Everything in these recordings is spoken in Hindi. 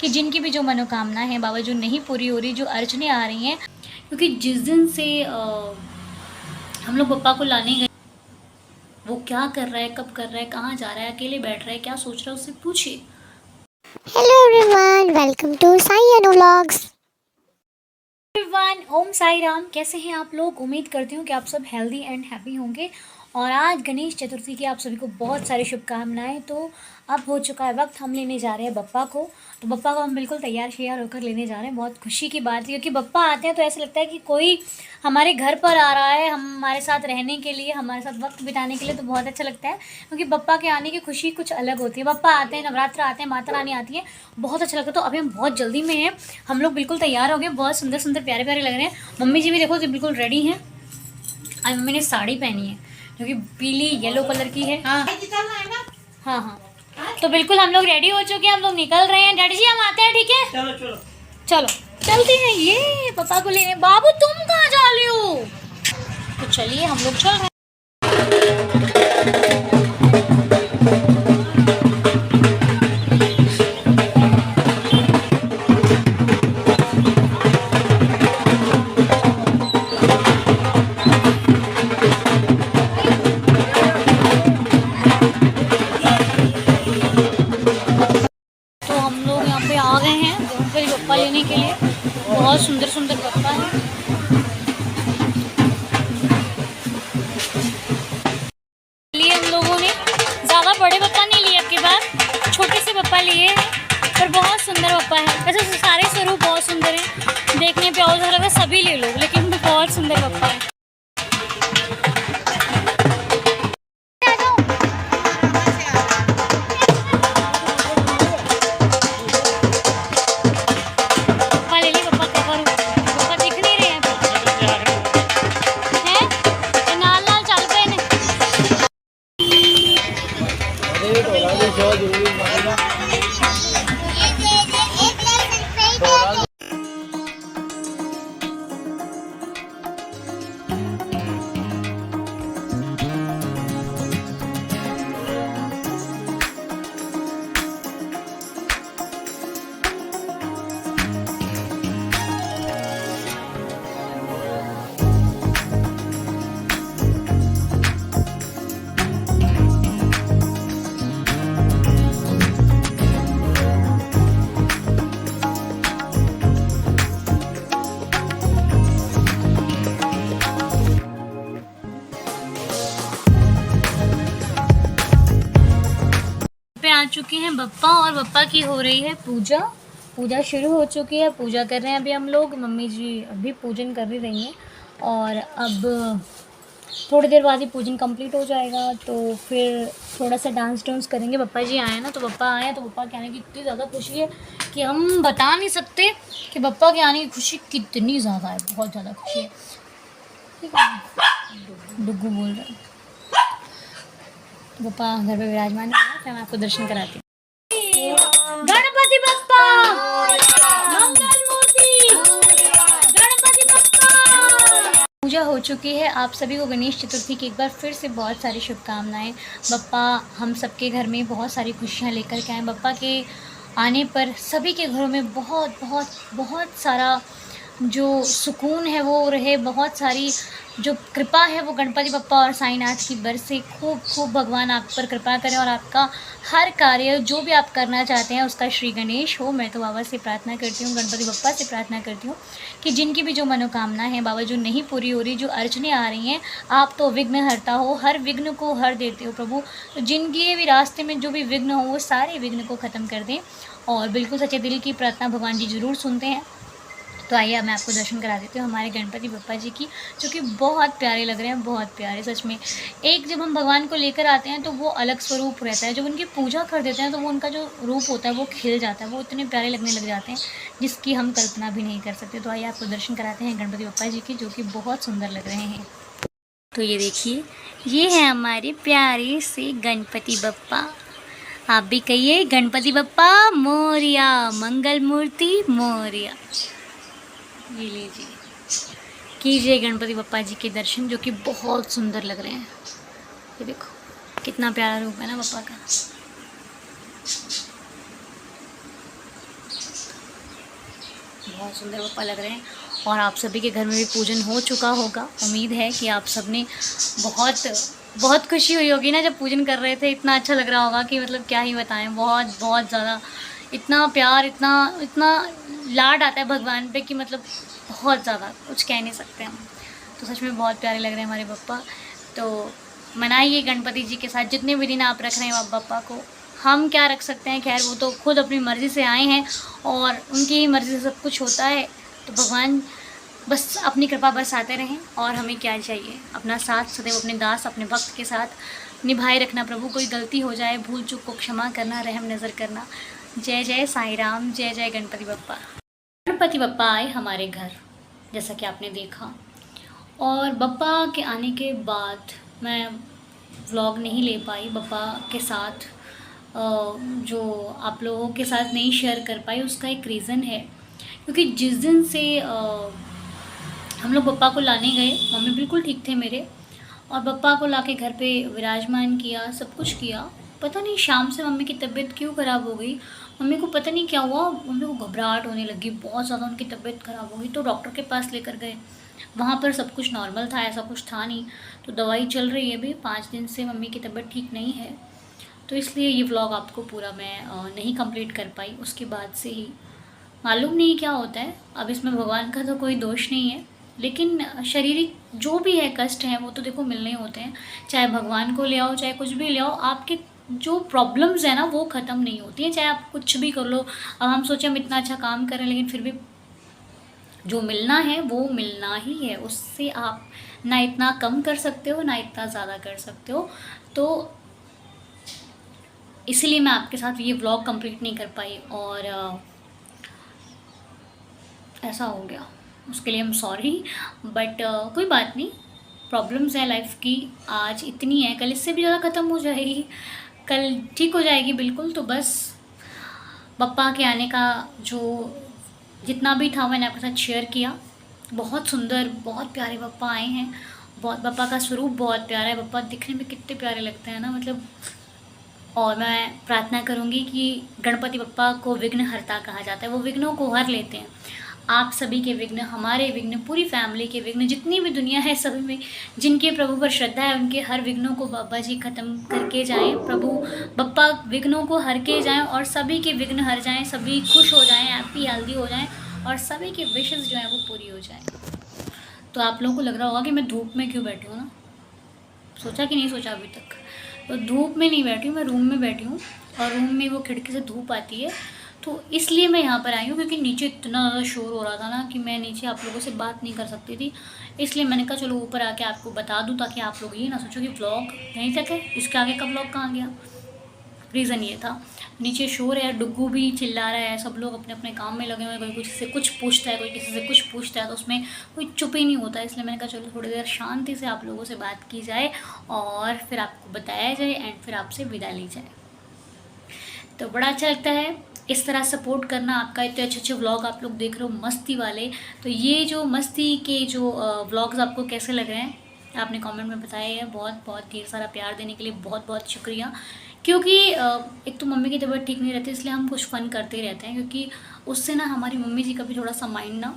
कि जिनकी भी जो मनोकामना है बाबा जो नहीं पूरी हो रही, जो अड़चने आ रही हैं, क्योंकि जिस दिन से हम लोग पप्पा को लाने गए, वो क्या कर रहा है, कब कर रहा है, कहाँ जा रहा है, अकेले बैठ रहा है, क्या सोच रहा है, उससे पूछिए। Hello everyone, welcome to Sai Anu vlogs. Everyone, Om Sai Ram. कैसे हैं आप लोग? उम्मीद करती हूँ कि आप सब हेल्दी एंड हैप्पी होंगे। और आज गणेश चतुर्थी की आप सभी को बहुत सारी शुभकामनाएं। तो अब हो चुका है वक्त, हम लेने जा रहे हैं बप्पा को। तो बप्पा को हम बिल्कुल तैयार श्यार होकर लेने जा रहे हैं। बहुत खुशी की बात है क्योंकि बप्पा आते हैं तो ऐसा लगता है कि कोई हमारे घर पर आ रहा है, हमारे साथ रहने के लिए, हमारे साथ वक्त बिताने के लिए। तो बहुत अच्छा लगता है क्योंकि बप्पा के आने की खुशी कुछ अलग होती है। बप्पा आते हैं, नवरात्र आते हैं, माता रानी आती है, बहुत अच्छा लगता है। तो अभी हम बहुत जल्दी में हैं, हम लोग बिल्कुल तैयार हो गए, बहुत सुंदर सुंदर प्यारे प्यारे लग रहे हैं। मम्मी जी भी देखो तो बिल्कुल रेडी हैं। आज मम्मी ने साड़ी पहनी है जो कि पीली येलो कलर की है। हाँ हाँ हाँ, तो बिल्कुल हम लोग रेडी हो चुके हैं, हम लोग निकल रहे हैं। डैडी जी हम आते हैं, ठीक है? चलो चलो चलो चलते हैं। ये पापा को लेने। बाबू तुम कहाँ जा रहे हो? तो चलिए हम लोग चल रहे हैं। तो हम लोग यहाँ पे आ गए हैं गणपति बप्पा लेने के लिए। बहुत सुंदर सुंदर बप्पा है। लिए हम लोगों ने ज़्यादा बड़े बप्पा नहीं लिए, आपके पास छोटे से बप्पा लिए हैं, पर बहुत सुंदर बप्पा है। वैसे सारे स्वरूप बहुत सुंदर हैं, देखने पे और लग रहा है सभी ले लो, लेकिन बहुत सुंदर बप्पा है। बप्पा ले लिए, बप्पा क्या करूँ, बप्पा दिख नहीं रहे हैं हैं? नाल नाल चल पे ने। पे आ चुके हैं बप्पा और बप्पा की हो रही है पूजा। पूजा शुरू हो चुकी है, पूजा कर रहे हैं अभी हम लोग। मम्मी जी अभी पूजन कर ही रही हैं और अब थोड़ी देर बाद ही पूजन कंप्लीट हो जाएगा। तो फिर थोड़ा सा डांस डांस करेंगे। पप्पा जी आए ना, तो पप्पा आए हैं तो पप्पा के आने की इतनी ज़्यादा खुशी है कि हम बता नहीं सकते कि पप्पा के आने की खुशी कितनी ज़्यादा है। बहुत ज़्यादा खुशी है। ठीक है, डुग्गू बोल रहे हैं। पप्पा घर पे विराजमान है, फिर मैं आपको दर्शन कराती हूँ। गणपति बप्पा मंगल मूर्ति, गणपति बप्पा। पूजा हो चुकी है। आप सभी को गणेश चतुर्थी की एक बार फिर से बहुत सारी शुभकामनाएं। बप्पा हम सबके घर में बहुत सारी खुशियां लेकर के आए। बप्पा के आने पर सभी के घरों में बहुत बहुत बहुत सारा जो सुकून है वो रहे, बहुत सारी जो कृपा है वो गणपति बप्पा और साईनाथ की बरसे। खूब खूब भगवान आप पर कृपा करें और आपका हर कार्य जो भी आप करना चाहते हैं उसका श्री गणेश हो। मैं तो बाबा से प्रार्थना करती हूँ, गणपति बप्पा से प्रार्थना करती हूँ कि जिनकी भी जो मनोकामना है बाबा जो नहीं पूरी हो रही, जो अड़चने आ रही हैं, आप तो विघ्न हरता हो, हर विघ्न को हर देते हो प्रभु। तो जिनके भी रास्ते में जो भी विघ्न हो वो सारे विघ्न को ख़त्म कर दें। और बिल्कुल सच्चे दिल की प्रार्थना भगवान जी ज़रूर सुनते हैं। तो आइए अब मैं आपको दर्शन करा देती हूँ हमारे गणपति बप्पा जी की, जो कि बहुत प्यारे लग रहे हैं, बहुत प्यारे सच में। एक जब हम भगवान को लेकर आते हैं तो वो अलग स्वरूप रहता है, जब उनकी पूजा कर देते हैं तो वो उनका जो रूप होता है वो खिल जाता है, वो इतने प्यारे लगने लग जाते हैं जिसकी हम कल्पना भी नहीं कर सकते। तो आइए आपको दर्शन कराते हैं गणपति बप्पा जी की, जो कि बहुत सुंदर लग रहे हैं। तो ये देखिए, ये है हमारे प्यारे से गणपति बप्पा। आप भी कहिए गणपति बप्पा मोरिया, मंगल मूर्ति मोरिया। ये लीजिए, कीजिए गणपति बप्पा जी के दर्शन, जो कि बहुत सुंदर लग रहे हैं। ये देखो कितना प्यारा रूप है ना बप्पा का। बहुत सुंदर पप्पा लग रहे हैं। और आप सभी के घर में भी पूजन हो चुका होगा। उम्मीद है कि आप सब ने बहुत बहुत खुशी हुई होगी ना जब पूजन कर रहे थे। इतना अच्छा लग रहा होगा कि मतलब क्या ही बताएं, बहुत बहुत ज़्यादा इतना प्यार, इतना इतना लाड आता है भगवान पे कि मतलब बहुत ज़्यादा कुछ कह नहीं सकते हम। तो सच में बहुत प्यारे लग रहे हैं हमारे पप्पा। तो मनाइए गणपति जी के साथ जितने भी दिन आप रख रहे हैं पप्पा को। हम क्या रख सकते हैं, खैर वो तो खुद अपनी मर्ज़ी से आए हैं और उनकी ही मर्ज़ी से सब कुछ होता है। तो भगवान बस अपनी कृपा बरसाते रहें और हमें क्या चाहिए, अपना साथ सदैव अपने दास अपने भक्त के साथ निभाए रखना। प्रभु कोई गलती हो जाए, भूल चूक को क्षमा करना, रहम नज़र करना। जय जय साईं राम, जय जय गणपति बप्पा। गणपति बप्पा आए हमारे घर, जैसा कि आपने देखा। और बप्पा के आने के बाद मैं व्लॉग नहीं ले पाई बप्पा के साथ, जो आप लोगों के साथ नहीं शेयर कर पाई। उसका एक रीज़न है, क्योंकि जिस दिन से हम लोग बप्पा को लाने गए, मम्मी बिल्कुल ठीक थे मेरे, और बप्पा को लाके घर पे विराजमान किया, सब कुछ किया। पता नहीं शाम से मम्मी की तबीयत क्यों ख़राब हो गई। मम्मी को पता नहीं क्या हुआ, मम्मी को घबराहट होने लगी, बहुत ज़्यादा उनकी तबीयत ख़राब हो गई। तो डॉक्टर के पास लेकर गए, वहाँ पर सब कुछ नॉर्मल था, ऐसा कुछ था नहीं। तो दवाई चल रही है अभी, 5 दिन से मम्मी की तबीयत ठीक नहीं है। तो इसलिए ये व्लॉग आपको पूरा मैं नहीं कंप्लीट कर पाई। उसके बाद से ही मालूम नहीं क्या होता है। अब इसमें भगवान का तो कोई दोष नहीं है, लेकिन शारीरिक जो भी है कष्ट हैं वो तो देखो मिलने ही होते हैं। चाहे भगवान को ले आओ, चाहे कुछ भी ले आओ, आपके जो प्रॉब्लम्स है ना वो ख़त्म नहीं होती हैं, चाहे आप कुछ भी कर लो। अब हम सोचे हम इतना अच्छा काम करें, लेकिन फिर भी जो मिलना है वो मिलना ही है। उससे आप ना इतना कम कर सकते हो ना इतना ज़्यादा कर सकते हो। तो इसीलिए मैं आपके साथ ये व्लॉग कंप्लीट नहीं कर पाई और ऐसा हो गया। उसके लिए हम सॉरी, बट कोई बात नहीं। प्रॉब्लम्स है लाइफ की, आज इतनी है, कल इससे भी ज़्यादा ख़त्म हो जाएगी, कल ठीक हो जाएगी बिल्कुल। तो बस बप्पा के आने का जो जितना भी था मैंने आपके साथ शेयर किया। बहुत सुंदर, बहुत प्यारे बप्पा आए हैं। बहुत, बप्पा का स्वरूप बहुत प्यारा है। बप्पा दिखने में कितने प्यारे लगते हैं ना, मतलब। और मैं प्रार्थना करूँगी कि गणपति बप्पा को विघ्नहर्ता कहा जाता है, वो विघ्नों को हर लेते हैं। आप सभी के विघ्न, हमारे विघ्न, पूरी फैमिली के विघ्न, जितनी भी दुनिया है सभी में जिनके प्रभु पर श्रद्धा है, उनके हर विघ्नों को बाबा जी ख़त्म करके जाएं। प्रभु बप्पा विघ्नों को हर के जाएं और सभी के विघ्न हर जाएं, सभी खुश हो जाएं, हैप्पी हेल्दी हो जाएं और सभी के विशेस जो हैं वो पूरी हो जाएं। तो आप लोगों को लग रहा होगा कि मैं धूप में क्यों बैठी हूँ ना, सोचा कि नहीं सोचा अभी तक। तो धूप में नहीं बैठी हूँ, मैं रूम में बैठी हूँ और रूम में वो खिड़की से धूप आती है, तो इसलिए मैं यहाँ पर आई हूँ। क्योंकि नीचे इतना ज़्यादा शोर हो रहा था ना कि मैं नीचे आप लोगों से बात नहीं कर सकती थी। इसलिए मैंने कहा चलो ऊपर आके आपको बता दूँ, ताकि आप लोग ये ना सोचो कि व्लॉग यहीं तक है, इसके आगे का व्लॉग कहाँ गया। रीज़न ये था, नीचे शोर है, डुग्गू भी चिल्ला रहा है, सब लोग अपने अपने काम में लगे हुए हैं, कोई किसी से कुछ पूछता है, कोई किसी से कुछ पूछता है, तो उसमें कोई चुप ही नहीं होता। इसलिए मैंने कहा चलो थोड़ी देर शांति से आप लोगों से बात की जाए और फिर आपको बताया जाए एंड फिर आपसे विदा ली जाए। तो बड़ा अच्छा लगता है इस तरह सपोर्ट करना आपका। इतने अच्छे अच्छे व्लॉग आप लोग देख रहे हो मस्ती वाले। तो ये जो मस्ती के जो व्लॉग्स आपको कैसे लग रहे हैं आपने कमेंट में बताया है। बहुत बहुत ढेर सारा प्यार देने के लिए बहुत बहुत शुक्रिया। क्योंकि एक तो मम्मी की तबीयत ठीक नहीं रहती, इसलिए हम कुछ फ़न करते रहते हैं, क्योंकि उससे ना हमारी मम्मी जी का भी थोड़ा सा माइंड ना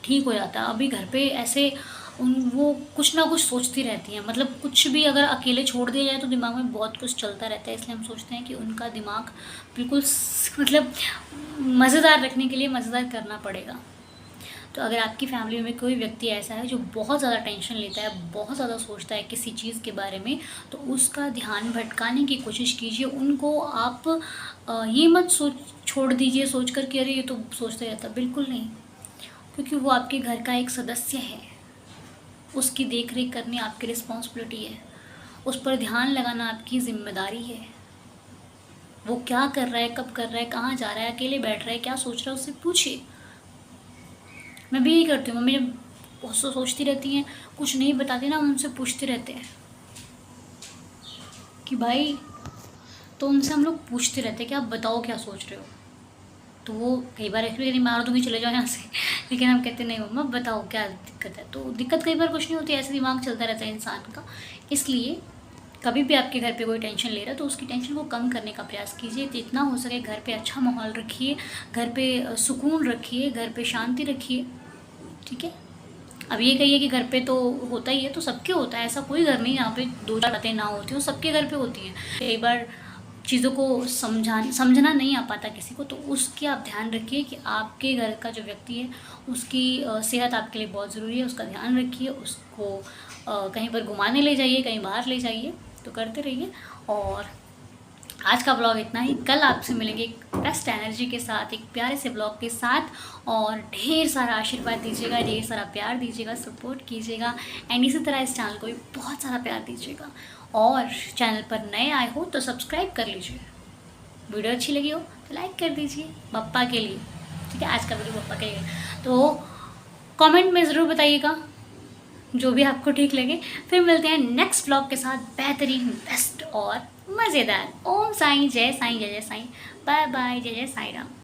ठीक हो जाता है। अभी घर पे ऐसे वो कुछ ना कुछ सोचती रहती हैं, मतलब कुछ भी अगर अकेले छोड़ दिया जाए तो दिमाग में बहुत कुछ चलता रहता है। इसलिए हम सोचते हैं कि उनका दिमाग बिल्कुल मतलब मज़ेदार रखने के लिए मज़ेदार करना पड़ेगा। तो अगर आपकी फैमिली में कोई व्यक्ति ऐसा है जो बहुत ज़्यादा टेंशन लेता है, बहुत ज़्यादा सोचता है किसी चीज़ के बारे में, तो उसका ध्यान भटकाने की कोशिश कीजिए। उनको आप ये मत छोड़ दीजिए सोच कर कि अरे ये तो सोचते रहता, बिल्कुल नहीं। क्योंकि वो आपके घर का एक सदस्य है, उसकी देख रेख करनी आपकी रिस्पॉन्सिबिलिटी है, उस पर ध्यान लगाना आपकी ज़िम्मेदारी है। वो क्या कर रहा है, कब कर रहा है, कहाँ जा रहा है, अकेले बैठ रहा है, क्या सोच रहा है, उससे पूछिए। मैं भी यही करती हूँ। मम्मी जब बहुत सोचती रहती हैं, कुछ नहीं बताती ना, उनसे पूछते रहते हैं कि भाई, तो उनसे हम लोग पूछते रहते हैं कि आप बताओ क्या सोच रहे हो। तो वो कई बार ऐसे भी कहती मार दूँगी चले जाओ यहाँ से, लेकिन हम कहते नहीं मम्मा बताओ क्या दिक्कत है। तो दिक्कत कई बार कुछ नहीं होती, ऐसे दिमाग चलता रहता है इंसान का। इसलिए कभी भी आपके घर पे कोई टेंशन ले रहा है तो उसकी टेंशन को कम करने का प्रयास कीजिए। जितना हो सके घर पे अच्छा माहौल रखिए, घर पे सुकून रखिए, घर पे शांति रखिए, ठीक है। अब ये कहिए कि घर पे तो होता ही है, तो सबके होता है, ऐसा कोई घर नहीं यहाँ पे 2-4 बातें ना होती हो, सबके घर पे होती हैं। कई बार चीज़ों को समझना नहीं आ पाता किसी को, तो उसकी आप ध्यान रखिए कि आपके घर का जो व्यक्ति है उसकी सेहत आपके लिए बहुत ज़रूरी है, उसका ध्यान रखिए, उसको कहीं पर घुमाने ले जाइए, कहीं बाहर ले जाइए, तो करते रहिए। और आज का ब्लॉग इतना ही। कल आपसे मिलेंगे एक बेस्ट एनर्जी के साथ, एक प्यारे से ब्लॉग के साथ, और ढेर सारा आशीर्वाद दीजिएगा, ढेर सारा प्यार दीजिएगा, सपोर्ट कीजिएगा, एंड इसी तरह इस चैनल को भी बहुत सारा प्यार दीजिएगा। और चैनल पर नए आए हो तो सब्सक्राइब कर लीजिए, वीडियो अच्छी लगी हो तो लाइक कर दीजिए पप्पा के लिए, ठीक है। आज का वीडियो पप्पा के लिए, तो कमेंट में ज़रूर बताइएगा जो भी आपको ठीक लगे। फिर मिलते हैं नेक्स्ट ब्लॉग के साथ, बेहतरीन, बेस्ट और मज़ेदार। ओम साईं, जय साईं, जय जय साईं, बाय बाय, जय जय साईं राम।